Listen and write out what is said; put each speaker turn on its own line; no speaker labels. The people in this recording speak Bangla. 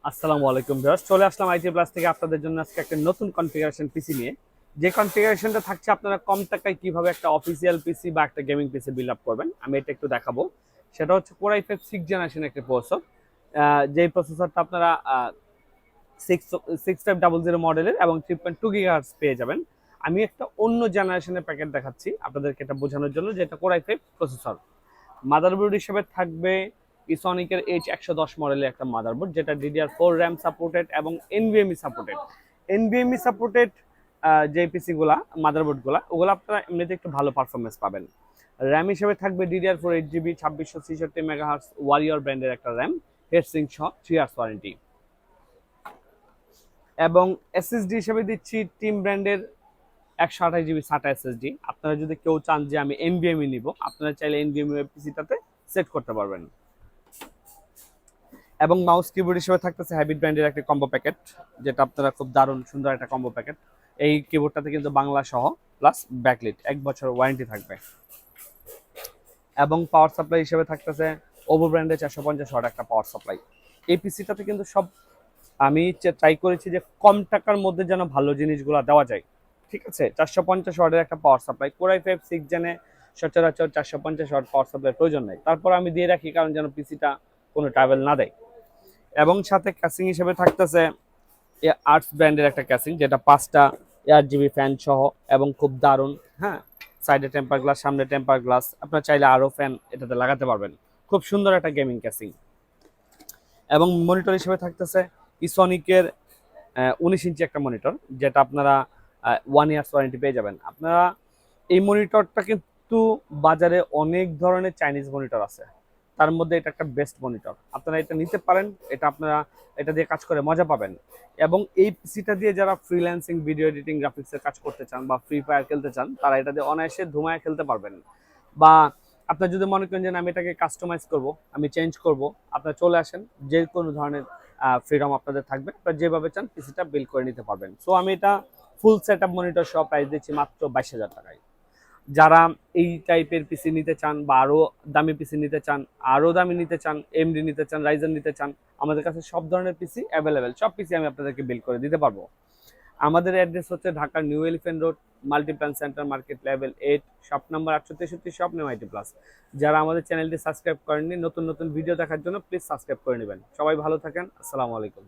আসসালামু আলাইকুম ভিউয়ার্স, চলে আসলাম আইটি প্লাস থেকে আপনাদের জন্য আজকে একটা নতুন কনফিগারেশন পিসি নিয়ে। যে কনফিগারেশনটা থাকছে আপনারা কম টাকায় কিভাবে একটা অফিসিয়াল পিসি বা একটা গেমিং পিসি বিল্ড আপ করবেন, আমি এটা একটু দেখাবো। সেটা হচ্ছে কোর i5 6 জেনারেশন একটা প্রসেসর। যেই প্রসেসরটা আপনারা 6500 মডেলের এবং 3.2 গিগাহার্টজ পেয়ে যাবেন। আমি একটা অন্য জেনারেশনের প্যাকেট দেখাচ্ছি আপনাদেরকে এটা বোঝানোর জন্য, যে এটা কোর i5 প্রসেসর। মাদারবোর্ড হিসেবে থাকবে ইসনিকের H110 মডেলের একটা মাদারবোর্ড, যেটা DDR4 র্যাম সাপোর্টেড এবং NVMe সাপোর্টেড। NVMe সাপোর্টেড যে পিসি গুলা মাদারবোর্ডগুলা ওগুলো আপনারা এমনিতে একটু ভালো পারফরমেন্স পাবেন। র্যাম হিসেবে থাকবে DDR4 8GB 2663 মেগাহার্টজ ওয়ারিয়র ব্র্যান্ডের একটা র্যাম, হেডসিং সহ 3 ইয়ার্স ওয়ারেন্টি। এবং এসএসডি হিসেবে দিচ্ছি টিম ব্র্যান্ডের 128GB SATA এসএসডি। আপনারা যদি কেউ চান যে আমি NVMe নিব, আপনারা চাইলে NVMe পিসিটাতে সেট করতে পারবেন। এবং মাউস কিবোর্ড হিসেবে থাকতেছে হ্যাবিট ব্র্যান্ডের একটা কম্বো প্যাকেট, যেটা আপনারা খুব দারুণ সুন্দর একটা কম্বো প্যাকেট। এই কিবোর্ডটাতে কিন্তু বাংলা সহ প্লাস ব্যাকলিট 1 বছর ওয়ারেন্টি থাকবে। এবং পাওয়ার সাপ্লাই হিসেবে থাকতেছে ওভো ব্র্যান্ডের 450 ওয়াট একটা পাওয়ার সাপ্লাই। এই পিসিটাতে কিন্তু সব আমি ট্রাই করেছি যে কম টাকার মধ্যে যেন ভালো জিনিসগুলো দেওয়া যায়। ঠিক আছে, 450 ওয়াটের একটা পাওয়ার সাপ্লাই, কোর i5 6 জেনে সচরাচর 450 ওয়াট পাওয়ার সাপ্লাই প্রয়োজন নেই, তারপর আমি দিয়ে রাখি কারণ যেন পিসিটা কোনো ট্রাভেল না দেয়। এবং সাথে ক্যাসিং হিসেবে থাকতেছে আর্টস ব্র্যান্ডের একটা ক্যাসিং, যেটা 5টা 8GB ফ্যান সহ এবং খুব দারুণ। হ্যাঁ, সাইডে টেম্পার গ্লাস, সামনে টেম্পার গ্লাস, আপনার চাইলে আরও ফ্যান এটাতে লাগাতে পারবেন। খুব সুন্দর একটা গেমিং ক্যাসিং। এবং মনিটর হিসেবে থাকতেছে ইসনিকের 19 ইঞ্চি একটা মনিটর, যেটা আপনারা 1 ইয়ার্স ওয়ারেন্টি পেয়ে যাবেন। আপনারা এই মনিটরটা কিন্তু বাজারে অনেক ধরনের চাইনিজ মনিটর আছে, তার মধ্যে এটা একটা বেস্ট মনিটর, আপনারা এটা নিতে পারেন। এটা আপনারা এটা দিয়ে কাজ করে মজা পাবেন। এবং এই পিসিটা দিয়ে যারা ফ্রিল্যান্সিং, ভিডিও এডিটিং, গ্রাফিক্সের কাজ করতে চান বা ফ্রি ফায়ার খেলতে চান, তারা এটা দিয়ে অনায়াসে ধুমায় খেলতে পারবেন। বা আপনার যদি মনে করেন যে আমি এটাকে কাস্টমাইজ করব, আমি চেঞ্জ করব, আপনারা চলে আসেন, যে কোনো ধরনের ফ্রিডম আপনাদের থাকবে, আপনারা যেভাবে চান পিসিটা বিল্ড করে নিতে পারবেন। সো আমি এটা ফুল সেট আপ মনিটর সহ প্রাইস দিচ্ছি মাত্র 22,000 টাকায়। যারা এই টাইপের পিসি নিতে চান বা আরও দামি পিসি নিতে চান, আরও দামি নিতে চান, এমডি নিতে চান, রাইজেন নিতে চান, আমাদের কাছে সব ধরনের পিসি অ্যাভেলেবেল, সব পিসি আমি আপনাদেরকে বিল্ড করে দিতে পারবো। আমাদের অ্যাড্রেস হচ্ছে ঢাকার new elephant road, Multiplan centre market, level 8, shop number 863, shop name IT plus. যারা আমাদের চ্যানেলটি সাবস্ক্রাইব করেননি, নতুন নতুন ভিডিও দেখার জন্য প্লিজ সাবস্ক্রাইব করে নেবেন। সবাই ভালো থাকেন, আসসালামু আলাইকুম।